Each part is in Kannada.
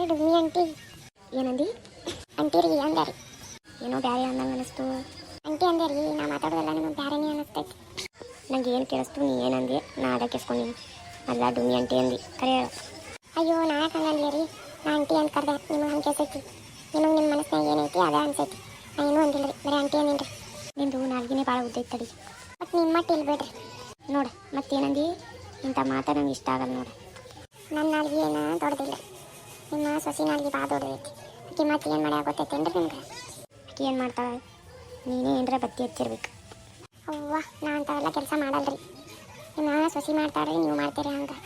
ಡುಮ್ಮಿ ಆಂಟಿ ಏನಂದಿ ಅಂಟಿರಿ ಅಂದ್ಯಾರಿ ಏನೋ ಬ್ಯಾರೆ ಅಂದಂಗೆ ಅನಿಸ್ತು ಅಂಟಿ ಅಂದ್ಯಾರಿ ನಾ ಮಾತಾಡೋದಲ್ಲ ನಿಮಗೆ ಬ್ಯಾರೆನೇ ಅನಿಸ್ತೈತಿ ನಂಗೆ ಏನು ಕೇಳಿಸ್ತು ನೀ ಏನಂದಿ ನಾ ಅದಕ್ಕೆ ಇಸ್ಕೊಂಡಿನಿ ಅಲ್ಲ ಡುಮ್ಮಿ ಅಂಟಿ ಅಂದಿ ಕರೆ ಅಯ್ಯೋ ನಾ ಯಾಕೆ ಹಂಗಂದ್ಲಿ ರೀ ನಾ ಅಂಟಿ ಅಂತ ಕರೆದೆ ನಿಮಗೆ ಹಂಗೆ ಕೇಳ್ಸೈತಿ ನಿಮಗೆ ನಿಮ್ಮ ಮನಸ್ಸಿನಾಗ ಏನೈತಿ ಅದೇ ಅನ್ಸೈತಿ ನಾ ಏನೂ ಅಂದಿಲ್ಲ ರೀ ಬರೀ ಅಂಟಿ ಅಂದಿನಿ ರೀ ನಿಂದು ನಾಲ್ಗಿನೇ ಭಾಳ ಉದ್ದೈತಿ ತಡಿ ಬಟ್ ನಿಮ್ಮ ಮಟ್ಟ ಇಲ್ಲಿ ಬಿಡ್ರಿ ನೋಡಿ ಮತ್ತೇನಂದಿ ಇಂಥ ಮಾತಾ ನಂಗೆ ಇಷ್ಟ ಆಗಲ್ಲ ನೋಡಿ ನನ್ನ ನಾಲ್ಗೆ ಏನು ದೊಡ್ಡದಿಲ್ಲ ನಿಮ್ಮ ಸೊಸಿ ನಾಲ್ಗೆ ಭಾಳ ದೊಡ್ಡದೈತಿ ಆಕೆ ಮತ್ತೆ ಏನು ಮಾಡಿ ಗೊತ್ತೈತೇನ್ರಿ ನಿಮ್ಗೆ ಆಕೆ ಏನು ಮಾಡ್ತಾಳೆ ನೀನೇ ಏನರ ಬತ್ತಿ ಹಚ್ಚಿರ್ಬೇಕು ಅವ್ವ ನಾ ಅಂಥವೆಲ್ಲ ಕೆಲಸ ಮಾಡಲ್ರಿ ನಿಮ್ಮ ಸೊಸಿ ಮಾಡ್ತಾಳ್ರಿ ನೀವು ಮಾಡ್ತೀರಿ ಹಂಗೆ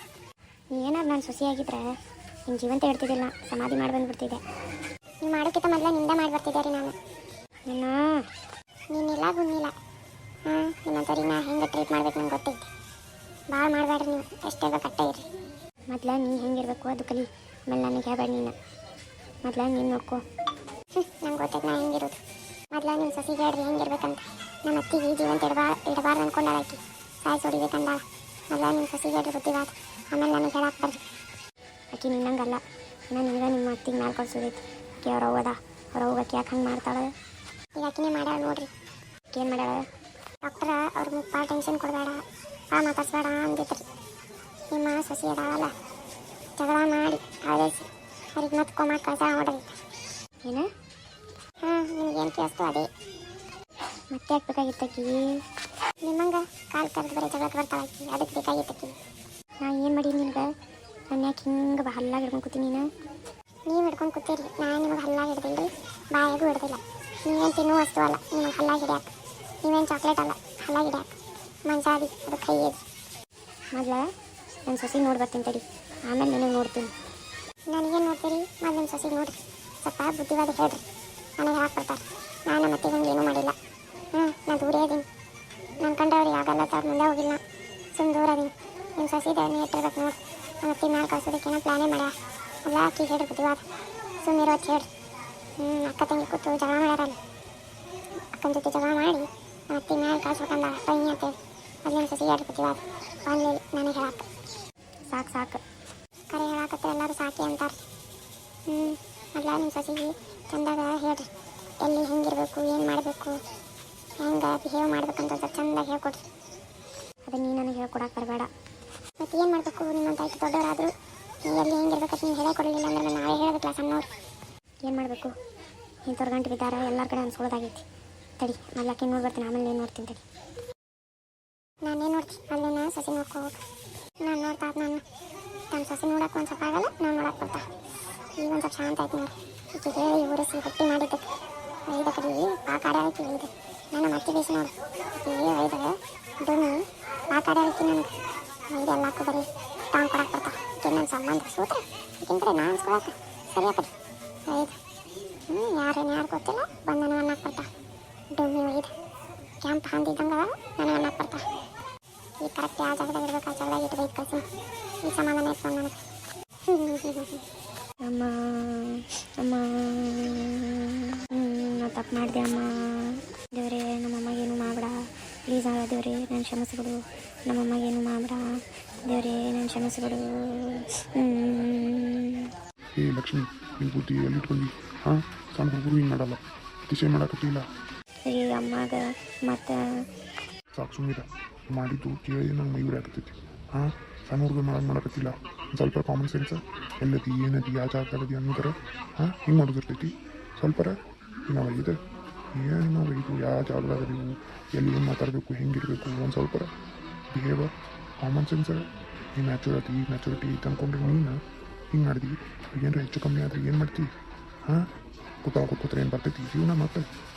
ಏನಾರು ನಾನು ಸೊಸಿ ಆಗಿದ್ರೆ ನಿಮ್ಮ ಜೀವಂತ ಇಡ್ತಿದ್ದಿಲ್ಲ ಸಮಾಧಿ ಮಾಡಿ ಬಂದುಬಿಡ್ತಿದ್ದೆ ನೀವು ಮಾಡೋಕ್ಕಿಂತ ಮೊದಲ ನಿಂದ ಮಾಡಿ ಬರ್ತಿದ್ದೆ ರೀ ನಾನು ನೀನಿಲ್ಲ ಗುಣ್ಣಿಲ್ಲ ನಿಮ್ಮಂಥವ್ರಿಗೆ ನಾ ಹೆಂಗೆ ಟ್ರೀಟ್ ಮಾಡ್ಬೇಕು ನಂಗೆ ಗೊತ್ತೈತಿ ಭಾಳ ಮಾಡಬೇಡ್ರಿ ನೀವು ಎಷ್ಟೇ ಕಟ್ಟೆ ಇರಿ ಮೊದ್ಲ ನೀ ಹೆಂಗಿರ್ಬೇಕು ಅದು ಕಲಿ ಆಮೇಲೆ ನನಗೆ ಹೇಳ್ಬೇಡ ನೀನು ಮೊದ್ಲ ನೀನು ನೋಡ್ಕೊ ನಂಗೆ ಗೊತ್ತೈತೆ ನಾ ಹೆಂಗಿರೋದು ಮೊದ್ಲ ನಿಮ್ಮ ಸೊಸಿಗೆ ಹೇಳ್ರಿ ಹೆಂಗಿರ್ಬೇಕಂತ ನಮ್ಮ ಅತ್ತಿಗೆ ಜೀವಂತ ಇಡಬಾರ್ದು ಅನ್ಕೊಂಡಾಳ ಆಕಿ ಸಾಯ್ಸಿ ಹೊಡಿಬೇಕಂದಾಳ ಮೊದ್ಲ ನಿಮ್ಮ ಸೊಸಿಗೆ ಹೇಳ್ರಿ ಬುದ್ಧಿವಾದ ಆಮೇಲೆ ನನಗೆ ಹೇಳಕ್ಕೆ ಬರ್ರಿ ಆಕಿ ನಿನ್ನಂಗಲ್ಲ ನಾನು ನಿಮ್ಗೆ ನಿಮ್ಮ ಅತ್ತಿಗೆ ಮ್ಯಾಲೆ ಕಳ್ಸೋದೈತಿ ಆಕೆ ಅವ್ರ ಅವ್ವದ ಅವ್ರ ಅವ್ವಕ್ಕೆ ಯಾಕೆ ಹಂಗೆ ಮಾಡ್ತಾಳೆ ಈಗ ಆಕಿನೇ ಮಾಡ್ಯಾಳ ನೋಡ್ರಿ ಆಕೆ ಏನು ಮಾಡ್ಯಾಳ ಡಾಕ್ಟ್ರ ಅವ್ರಿಗೆ ಭಾಳ ಟೆನ್ಷನ್ ಕೊಡಬೇಡ ಭಾಳ ಮಾತಾಡ್ಸ್ಬೇಡ ಅಂದಿದ್ರಿ ನಿಮ್ಮ ಸೊಸಿ ಅದಾಳಲ್ಲ ಜಗಳ ಮಾಡಿ ಆದೇಸಿ ಅವ್ರಿಗೆ ಮತ್ತೆ ಕೊಮಾಕ್ ಕಳ್ಸ ನೋಡ್ರಿ ಏನು ನಿಮ್ಗೇನು ಕೇಳಿಸ್ತು ಅದೇ ಮತ್ತೆ ಹಾಕ್ಬೇಕಾಗಿತ್ತಕ್ಕಿ ನಿಮ್ಮಂಗೆ ಕಾಲು ಕರೆದು ಬರೀ ಜಗಳಕ್ಕೆ ಬರ್ತಾಳಕ್ಕಿ ಅದಕ್ಕೆ ಬೇಕಾಗಿತ್ತಕ್ಕಿ ನಾ ಏನು ಮಾಡಿ ನಿನ್ಗೆ ನಾನು ಯಾಕೆ ಹಿಂಗೆ ಹಲ್ಲಾಗಿ ಹಿಡ್ಕೊಂಡು ಕೂತೀನಿ ನೀವು ಹಿಡ್ಕೊಂಡು ಕೂತೀರಿ ನಾನು ನಿಮಗೆ ಹಲ್ಲಾಗಿ ಹಿಡ್ದಿಲ್ಲ ಬಾಯಾಗೂ ಹಿಡ್ದಿಲ್ಲ ನೀವೇನು ತಿನ್ನೋ ವಸ್ತು ಅಲ್ಲ ನಿಮಗೆ ಹಲ್ಲಾಗಿ ಹಿಡಿಯಾಕೆ ನೀವೇನು ಚಾಕ್ಲೇಟ್ ಅಲ್ಲ ಹಲ್ಲಾಗಿ ಹಿಡಿಯಾಕೆ ಮನ್ಸಾದಿ ಅದು ಕೈ ಇದೆ ಮೊದಲ ನನ್ನ ಸೊಸಿಗೆ ನೋಡಿ ಬರ್ತೀನಿ ತಡಿ ಆಮೇಲೆ ನಿನಗೆ ನೋಡ್ತೀನಿ ನನಗೇನು ನೋಡ್ತೀರಿ ಮೊದಲು ನಿಮ್ಮ ಸೊಸಿಗೆ ನೋಡಿರಿ ಸ್ವಲ್ಪ ಬುದ್ಧಿವಾದ ಹೇಳ್ರಿ ನನಗೆ ಹೇಳಕ್ಕೆ ಬರ್ತಾರೆ ನಾನು ಮತ್ತೆ ಹಂಗೆ ಏನೂ ಮಾಡಿಲ್ಲ ನಾನು ದೂರೇ ಇದೀನಿ ನನ್ನ ಕಂಡ್ರವ್ರಿಗೆ ಆಗಲ್ಲ ಅವ್ರ ಮುಂದೆ ಹೋಗಿಲ್ಲ ಸುಮ್ಮನೆ ದೂರ ಅದೀನಿ ನಿಮ್ಮ ಸೊಸಿದ ನೀವು ಇಟ್ಟಿರ್ಬೇಕು ನೋಡಿ ನಮ್ಮ ಅತ್ತಿ ಮ್ಯಾಲೆ ಕಳ್ಸೋದಕ್ಕೇನೋ ಪ್ಲಾನೇ ಮಾಡ್ಯಾ ಅಲ್ಲ ಆಕಿ ಹೇಳ್ರಿ ಬುದ್ಧಿವಾದ ಸುಮ್ಮನೆ ಇರೋದು ಹೇಳ್ರಿ ಅಕ್ಕ ತಂಗಿ ಕೂತು ಜಗಳ ಮಾಡ್ಯಾರಲ್ಲ ಅಕ್ಕನ ಜೊತೆ ಜಗಳ ಮಾಡಿ ನಮ್ಮ ಅತ್ತಿ ಮ್ಯಾಲೆ ಕಳ್ಸ್ಬೇಕಂದ ಟೈಮ್ ಅಂತೇಳಿ ಮೊದಲಿನ ಸೊಸಿಗೆ ಹೇಳ್ರಿ ಬುದ್ಧಿವಾದ ಅಲ್ಲಿ ನನಗೆ ಹೇಳಕ್ಕೆ ಸಾಕು ಕರೆ ಹೇಳಕತ್ತೆ ಎಲ್ಲರೂ ಸಾಕಿ ಅಂತಾರೆ ಮೊದಲ ನಿಮ್ಮ ಸೊಸಿಗೆ ಚಂದಾಗ ಹೇಳ್ರಿ ಎಲ್ಲಿ ಹೆಂಗಿರಬೇಕು ಏನು ಮಾಡಬೇಕು ಹೆಂಗೆ ಬಿಹೇವ್ ಮಾಡ್ಬೇಕಂತ ಚಂದಾಗಿ ಹೇಳ್ಕೊಡ್ರಿ ಅದು ನೀ ನನಗೆ ಹೇಳ್ಕೊಡಕ್ಕೆ ಬರಬೇಡ ಮತ್ತು ಏನು ಮಾಡಬೇಕು ನಿಮ್ಮಂತ ಇಷ್ಟು ದೊಡ್ಡವರಾದರೂ ಎಲ್ಲಿ ಹೆಂಗಿರ್ಬೇಕಂತ ನೀವು ಹೇಳೇ ಕೊಡಲಿಲ್ಲ ಅಂದ್ರೆ ನಾವೇ ಹೇಳಬೇಕಲ್ಲ ಸಣ್ಣವ್ರು ಏನು ಮಾಡಬೇಕು ಇಂಥವ್ರು ಗಂಟು ಬಿದ್ದಾರ ಎಲ್ಲರ ಕಡೆ ಅನ್ಸ್ಕೊಳ್ಳೋದಾಗೈತಿ ತಡಿ ಮೊದಲಕ್ಕೆ ನೋಡಿ ಬರ್ತೀನಿ ಆಮೇಲೆ ಏನು ನೋಡ್ತೀನಿ ತಡಿ ನಾನೇನು ನೋಡ್ತೀನಿ ಅಲ್ಲೇನ ಸೊಸಿ ನೋಡ್ಕೋಬೇಕು ನಾನು ನೋಡ್ತಾ ನಾನು ತಮ್ಮ ಸೊಸಿ ನೋಡೋಕೆ ಒಂದು ಸ್ವಲ್ಪ ಆಗಲ್ಲ ನಾನು ನೋಡಕ್ಕೆ ಬರ್ತಾ ಈಗ ಒಂದು ಸ್ವಲ್ಪ ಶಾಂತ ಆಯ್ತು ನೋಡಿ ಈಗ ಹೇಳಿ ಊರಿಸಿ ಗಟ್ಟಿ ಮಾಡಿದ್ದಕ್ಕೆ ಐದ ಕಡೆ ಆ ಕಾಡೆ ಆಯ್ತು ಐದು ನಾನು ಮತ್ತೆ ಬೇಸಿ ನೋಡಿ ಈಗ ಐದ ಡುಮ್ಮಿ ಆ ಕಾಡೆ ಆಯ್ತು ನನಗೆ ಐದು ಎಲ್ಲಕ್ಕೂ ಬರೀ ಟಾಂಗ್ ಕೊಡಕ್ಕೆ ಬರ್ತಾ ಈಗ ನನ್ನ ಸಂಬಂಧ ಸೂತ್ರ ಈಗಿನ ಕಡೆ ನಾನು ಅನ್ಸ್ಕೊಳಕ್ಕೆ ಸರಿಯಾ ಕಡೆ ಐದು ಯಾರು ಗೊತ್ತಿಲ್ಲ ಬಂದು ನನಗೆ ಅನ್ನಕ್ಕೆ ಬರ್ತಾ ಡುಮ್ಮಿ ಐದು ಕ್ಯಾಂಪ್ ಹಾಂದಿದ್ದಂಗೆ ನನಗೆ ಅನ್ನಕ್ಕೆ ಬರ್ತಾ ಈಗ ಕರೆಕ್ಟ್ ಯಾವ ಜಾಗದಾಗ ಇರ್ಬೇಕು ಆ ಜಾಗದಾಗ ಇಟ್ಟು ಬೈಕ್ ಕಳ್ಸಿ ಈ ಸಮಾಧಾನ ಆಯ್ತು ನನಗೆ ಅಮ್ಮ ನಾ ತಪ್ಪು ಮಾಡಿದೆ ಅಮ್ಮ ದೇವರೇ ನಮ್ಮಮ್ಮಗೇನು ಮಾಡಬೇಡ ಪ್ಲೀಸ್ ಆಗ ದೇವರೇ ನಾನು ಕ್ಷಮಿಸ್ಬಿಡು ನಮ್ಮಮ್ಮಗೇನು ಮಾಡಬೇಡ ದೇವರೇ ನಾನು ಕ್ಷಮಿಸ್ಬಿಡು ಏ ಲಕ್ಷ್ಮಿ ನೀವು ಬುದ್ಧಿ ಎಲ್ಲಿ ಇಟ್ಕೊಂಡು ಸಣ್ಣ ಹುಡುಗರು ಹಿಂಗೆ ಮಾಡಲ್ಲ ಅತಿಶಯ ಮಾಡಕತ್ತಿಲ್ಲ ಸರಿ ಅಮ್ಮಾಗ ಮತ್ತು ಸಾಕು ಸುಮ್ಮನೆ ಮಾಡಿದ್ದು ಕೇಳಿ ನಂಗೆ ಮೈ ಬಿಡಾಕತ್ತೈತಿ ಸಣ್ಣ ಹುಡುಗರು ಮಾಡಕತ್ತಿಲ್ಲ ಸ್ವಲ್ಪ ಕಾಮನ್ ಸೆನ್ಸ್ ಎಲ್ಲದಿ ಏನದಿ ಯಾವ ಜಾಗದಾಗದಿ ಅನ್ನೋದರ ಹಿಂಗೆ ಮಾಡೋದಿರ್ತೈತಿ ಸ್ವಲ್ಪರ ನಾವು ಇದು ಏನು ಇದು ಯಾವ ಜಾಗದಾಗದೀವು ಎಲ್ಲಿ ಏನು ಮಾತಾಡಬೇಕು ಹೆಂಗಿರಬೇಕು ಒಂದು ಸ್ವಲ್ಪರ ಬಿಹೇವರ್ ಕಾಮನ್ ಸೆನ್ಸ್ ಈ ಮ್ಯಾಚುರಿಟಿ ತಂದ್ಕೊಂಡ್ರೆ ನೀನು ಹಿಂಗೆ ಮಾಡಿದ್ವಿ ಏನಾರ ಹೆಚ್ಚು ಕಮ್ಮಿ ಆದರೆ ಏನು ಮಾಡ್ತೀವಿ ಕೂತ್ರೆ ಏನು ಬರ್ತೈತಿ ಜೀವನ ಮತ್ತೆ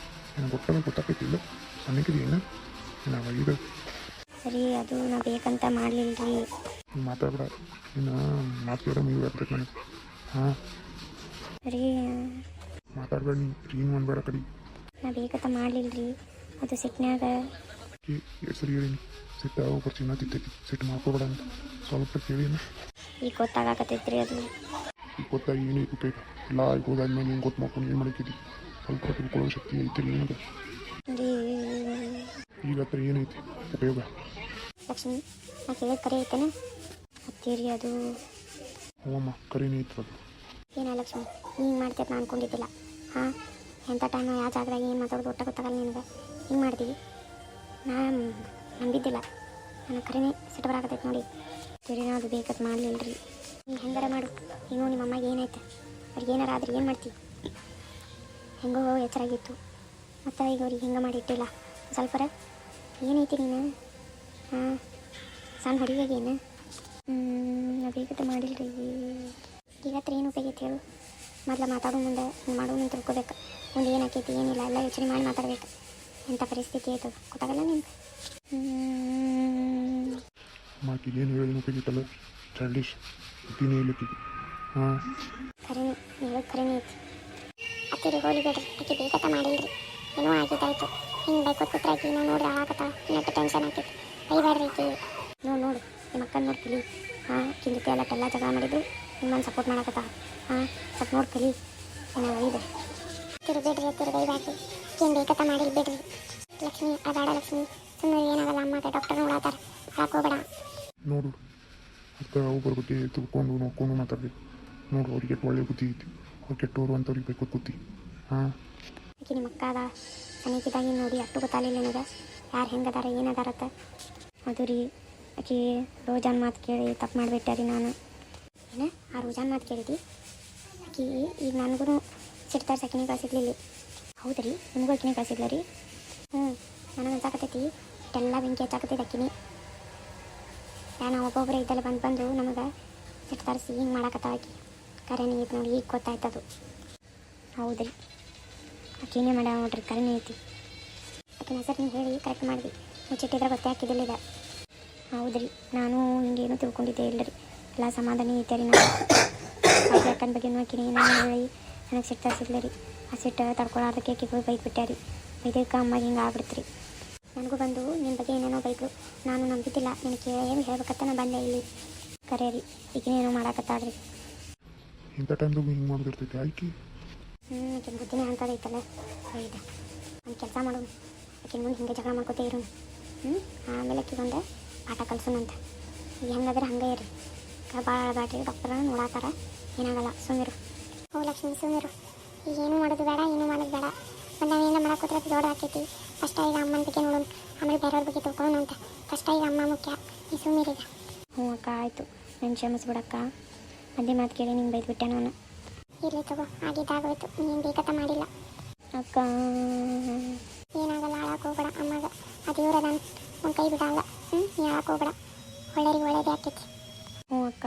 ನನಗೆ ಗೊತ್ತಾಗೈತಿಲ್ಲ ಸಣ್ಣಕ್ಕಿದೆ ಏನು ನಾವು ಇದು ಸರಿ ಅದು ನಾ ಬೇಕಂತ ಮಾಡಲಿಲ್ಲ ರೀ ಮಾತಾಡ್ಬೇಡ ಇನ್ನು ಮಾತಾಡೋ ಮೀ ಬರ್ತೈತೆ ನನಗೆ ಸರಿ ಮಾತಾಡ್ಬೇಡ ನೀನು ಅನ್ಬೇಡ ಕಡಿ ನಾ ಬೇಕಂತ ಮಾಡಲಿಲ್ಲ ರೀ ಅದು ಸಿಟ್ನ್ಯಾಗ ಸರಿ ಹೇಳೀನಿ ಸಿಟ್ಟು ಒಬ್ಬರು ಚಿನ್ನ ತಿತ್ತೈತಿ ಸಿಟ್ಟು ಮಾಡ್ಕೋಬೇಡ ಅಂತ ಸ್ವಲ್ಪ ಕೇಳಿನ ಈಗ ಗೊತ್ತಾಗತ್ತೈತಿ ರೀ ಅದು ಈಗ ಗೊತ್ತಾಗಿ ಏನೈತಿ ಉಪಯೋಗ ಎಲ್ಲ ಈಗ ಹೋದಾದ್ಮೇಲೆ ನೀನು ಗೊತ್ತು ಮಾಡ್ಕೊಂಡು ಏನು ಮಾಡೈತಿದ್ದಿ ಸ್ವಲ್ಪ ತಿಳ್ಕೊಳ್ಳೋ ಶಕ್ತಿ ಐತಿ ನಿನಗೆ ಈಗ ಹತ್ರ ಏನೈತಿ ಉಪಯೋಗ ಲಕ್ಷ್ಮಿ ನಾ ಕೇಳಿದ ಕರೆ ಐತೇನೆ ಅತ್ತೇರಿ ಅದು ಹ್ಞೂಮ್ಮ ಕರಿನೇ ಐತಿ ಅದು ಏನ ಲಕ್ಷ್ಮಿ ಹಿಂಗೆ ಮಾಡ್ತೇವೆ ನಾನು ಅನ್ಕೊಂಡಿದ್ದಿಲ್ಲ. ಹಾಂ ಎಂಥ ಟೈಮ್ ಯಾವ ಜಾಗದಾಗ ಏನು ಮಾತಾಡೋದು ಒಟ್ಟ ಗೊತ್ತಾಗಲ್ಲ ನಿನಗೆ. ಹಿಂಗೆ ಮಾಡ್ತೀವಿ ನಾನು ನಂಬಿದ್ದಿಲ್ಲ. ನನ್ನ ಕರೆನೇ ಸಿಟ್ಟು ಬರಾಕತ್ತೈತೆ ನೋಡಿ. ಸರಿ ಅದು ಬೇಕತ್ ಮಾಡಲಿಲ್ಲ ರೀ. ನೀನು ಹೆಂಗಾರ ಮಾಡು. ಈಗ ನಿಮ್ಮ ಅಮ್ಮಗೆ ಏನಾಯ್ತು ಅವ್ರಿಗೆ ಏನಾರ ಆದ್ರೆ ಏನು ಮಾಡ್ತೀವಿ. ಹೆಂಗೋ ಎಚ್ಚರಾಗಿತ್ತು ಮತ್ತು ಈಗ ಅವ್ರಿಗೆ ಹಿಂಗೆ ಮಾಡಿ ಇಟ್ಟಿಲ್ಲ ಸ್ವಲ್ಪರ. ಏನೈತಿ ನೀನು ಹಾಂ ಸಣ್ಣ ಹೊಡಿವಾಗೇನು ಬೇಕತ್ತ ಮಾಡಿಲ್ಲ ರೀ. ಈಗ ಹತ್ರ ಏನು ಉಪಯೋಗ ಹೇಳು. ಮೊದಲು ಮಾತಾಡೋ ಮುಂದೆ ಹಿಂಗೆ ಮಾಡೋ ಮುಂದೆ ತಿಳ್ಕೊಬೇಕು. ಮುಂದೆ ಏನಾಕೈತಿ ಏನಿಲ್ಲ ಎಲ್ಲ ಯೋಚನೆ ಮಾಡಿ ಮಾತಾಡ್ಬೇಕು. ಎಂಥ ಪರಿಸ್ಥಿತಿ ಆಯ್ತು ಗೊತ್ತಾಗಲ್ಲ ನಿಮ್ಗೆ. ಮಾಕಿಗೆ ಏನು ಹೇಳಿದ ಉಪಯೋಗಿತ್ತಲ್ಲ ಚೈಲ್ಡಿಶ್ ಇದ್ದೀನಿ ಇಲ್ಲಕ್ಕಿಗೆ. ಹಾಂ ಖರೇನೆ ಹೇಳೋದು ಖರೇನೆ ಐತಿ. ಅತ್ತಿರಿ ಹೋಲಿ ಬಿಡ್ರಿ, ಆಕೆ ಬೇಕತ್ತ ಮಾಡಿಲ್ರಿ. ಏನೋ ಆಗಿದ್ದಾಯ್ತು. ಹಿಂಗೆ ಬೈಕೋತ್ ಕೂತ್ರಾಕಿ ನಾವು ನೋಡ್ರಿ ಆಗತ್ತ ನೆಟ್ಟು ಟೆನ್ಷನ್ ಆಗ್ತೈತಿ. ಬೈಬೇಡ್ರಿ ಆಕಿ. ನೋಡು ನಿಮ್ಮ ಅಕ್ಕನ ನೋಡಿ ಕಲಿ. ಹಾಂ ಆಕಿನ ಜೊತೆ ಎಲ್ಲ ಜಗಳ ಮಾಡಿದ್ದು ನಿಮ್ಮನ್ನು ಸಪೋರ್ಟ್ ಮಾಡಕತ್ತ. ಹಾಂ ಸ್ವಲ್ಪ ನೋಡಿ ಕಲಿ. ಏನೋ ಒಯ್ದು ಬಿಡ್ರಿ ಬೈಬೇಡ್ರಿ. ಆಕೇನು ಬೇಕತ್ತ ಮಾಡಿಲ್ಲ ಬಿಡ್ರಿ. ಲಕ್ಷ್ಮಿ ಅದಾಡ ಲಕ್ಷ್ಮಿ ಸುಮ್ಮನೆ ಏನಾಗಲ್ಲ. ಅಮ್ಮಗೆ ಡಾಕ್ಟರ್ ನೋಡತ್ತಾರ ಹಾಕೋಬೇಡ. ನೋಡು ಅದಕ್ಕೆ ಒಬ್ಬರ ಬಗ್ಗೆ ತಿಳ್ಕೊಂಡು ನೋಡ್ಕೊಂಡು ಮಾತಾಡ್ಬೇಕು. ನೋಡು ಅವ್ರಿಗೆ ಒಳ್ಳೆ ಬುದ್ಧಿ ಐತಿ. ಅವ್ರು ಕೆಟ್ಟವರು ಅಂತವ್ರಿಗೆ ಬೇಕು ಬುದ್ಧಿ. ಹಾಂ ಆಕೆ ನಿಮ್ಮ ಅಕ್ಕ ಅದ ಸನಿಕಿದ್ದಾಗಿ ನೋಡಿ ಅಷ್ಟು ಗೊತ್ತಾಗಲಿಲ್ಲ ನನಗೆ ಯಾರು ಹೆಂಗದಾರ ಏನದಾರತ್ತ. ಅದು ರೀ ಆಕೆ ರೋಜಾನ್ ಮಾತು ಕೇಳಿ ತಪ್ಪು ಮಾಡಿಬಿಟ್ಟೆ ರೀ ನಾನು. ಏನು ಆ ರೋಜಾನ್ ಮಾತು ಕೇಳಿದಿ ಆಕೆ ಈಗ ನನಗೂ ಸಿಡ್ತಾರೆ ಸಕಿನೇ ಕಳಿಸಿದ್ಲಿಲ್ಲ. ಹೌದು ರೀ ನಿಮಗೂ ಆಕಿನೇ ಕಳಿಸಿದ್ಲ ರೀ. ನನಗೆ ಅನ್ಸಾಕತ್ತೈತಿ ಇಷ್ಟೆಲ್ಲ ಬೆಂಕಿ ಹಚ್ಚಾಕತ್ತೈತೆ ಆಕಿನಿ. ನಾವು ಒಬ್ಬೊಬ್ಬರೇ ಇದ್ದಲ್ಲ ಬಂದು ನಮಗೆ ಸಿಟ್ಟು ತರಿಸಿ ಹಿಂಗೆ ಮಾಡಾಕತ್ತಾವ ಆಕಿ. ಕರೆನೇ ಐತಿ ನೋಡಿ ಈಗ ಗೊತ್ತಾಯ್ತದು. ಹೌದು ರೀ ಆಕಿನೇ ಮಾಡ್ಯಾವ ನೋಡ್ರಿ ಕರೆನೇ ಐತಿ. ಆಕಿನ ಹೆಸರು ನೀವು ಹೇಳಿ ಕರೆಕ್ಟ್ ಮಾಡಿದ್ವಿ. ಮುಚ್ಚಿಟ್ಟಿದ್ರೆ ಗೊತ್ತೇ ಹಾಕಿದ್ದಿಲ್ಲ ಇದೆ. ಹೌದು ರೀ ನಾನು ಹಿಂಗೇನು ತಿಳ್ಕೊಂಡಿದ್ದೆ ಇಲ್ಲ ರೀ. ಎಲ್ಲ ಸಮಾಧಾನ ಐತೆ ರೀ. ನಾನು ಅಕ್ಕನ ಬಗ್ಗೆನೂ ಆಕಿನೇ ಏನೋ ಹೇಳಿ ನನಗೆ ಸಿಟ್ಟು ತರಿಸಿದ್ಲ ರೀ. ಆ ಸಿಟ್ಟು ತಡ್ಕೊಳ್ಳೋದಕ್ಕೆ ಆಕಿಗೂ ಬೈದ್ಬಿಟ್ಟೆ ರೀ. ಇದಕ್ಕೆ ಅಮ್ಮಗೆ ಹಿಂಗೆ ಆಗ್ಬಿಡ್ತು ರೀ. ನನಗೂ ಬಂದು ನಿನ್ನ ಬಗ್ಗೆ ಏನೇನೋ ಬೈದ್ರು. ನಾನು ನಂಬಿದ್ದಿಲ್ಲ. ನಿನಗೆ ಕೇಳಿ ಏನು ಹೇಳ್ಬೇಕತ್ತ ನಾನು ಬಂದೆ ಇಲ್ಲಿ. ಕರೆ ರೀ ಈಗೇನೋ ಮಾಡಾಕತ್ತಾಳ್ರಿ. ಇಂಥ ಟೈಮ್ದಾಗ ಹಿಂಗೆ ಮಾಡೋದಿರ್ತೈತಿ ಆಯ್ಕೆ. ಆಕಿನ ಬುದ್ಧಿನೇ ಅಂತದೈತಲ್ಲ. ಹೌದಾ ಒಂದು ಕೆಲಸ ಮಾಡೋಣ. ಆಕಿನ ಮುಂದೆ ಹಿಂಗೆ ಜಗಳ ಮಾಡ್ಕೋತೇ ಇರೋಣ. ಆಮೇಲೆ ಆಕಿಗೊಂದು ಪಾಠ ಕಲ್ಸೋಣಂತ. ಈಗ ಹೆಂಗಾದ್ರೆ ಹಂಗೆ ಇರಿ. ಭಾಳ ಬ್ಯಾಟ್ರಿ ಡಾಕ್ಟರ್ ನೋಡಾತಾರ ಏನಾಗಲ್ಲ ಸುಮ್ಮಿರು. ಓ ಲಕ್ಷ್ಮಿ ಸುಮ್ಮಿರು. ಈಗ ಏನು ಮಾಡೋದು ಬೇಡ ಏನೂ ಮಾಡೋದು ಬೇಡ. ಒಂದು ನಾವೇನೆಲ್ಲ ಮಾಡಕ್ಕೆ ದೊಡ್ಡ ಹಾಕೈತಿ. ಫಸ್ಟ್ ಈಗ ಅಮ್ಮನ ಬಗ್ಗೆ ನೋಡೋಣ ಆಮೇಲೆ ಬೇರೆಯವ್ರ ಬಗ್ಗೆ ತಿಳ್ಕೊಳ್ಳೋಣ ಅಂತ. ಫಸ್ಟ್ ಈಗ ಅಮ್ಮ ಮುಖ್ಯ. ಈ ಸುಮ್ಮಿರೀಗ. ಹ್ಞೂ ಅಕ್ಕ ಆಯಿತು. ನಾನು ಕ್ಷಮಿಸ್ಬಿಡಕ್ಕ. ಅದೇ ಮಾತು ಕೇಳಿ ನಿಂಗೆ ಬೈದ್ಬಿಟ್ಟೆ ನಾನು. ಇರಲಿ ತಗೋ ಆಗಿದ್ದಾಗೋಯ್ತು. ನೀನು ಬೇಕತ್ತ ಮಾಡಿಲ್ಲ ಅಕ್ಕ. ಏನಾಗಲ್ಲ ಹಾಳಕ್ಕೆ ಹೋಗ್ಬೇಡ. ಅಮ್ಮಗೆ ಅದು ಇವ್ರ ನಾನು ಒಂದು ಕೈ ಬಿಡಲ್ಲ. ನೀ ಹಾಳಕ್ಕೆ ಹೋಗ್ಬೇಡ. ಒಳ್ಳೆಯರಿಗೆ ಒಳ್ಳೇದೇ ಆಕೈತಿ. ಹ್ಞೂ ಅಕ್ಕ.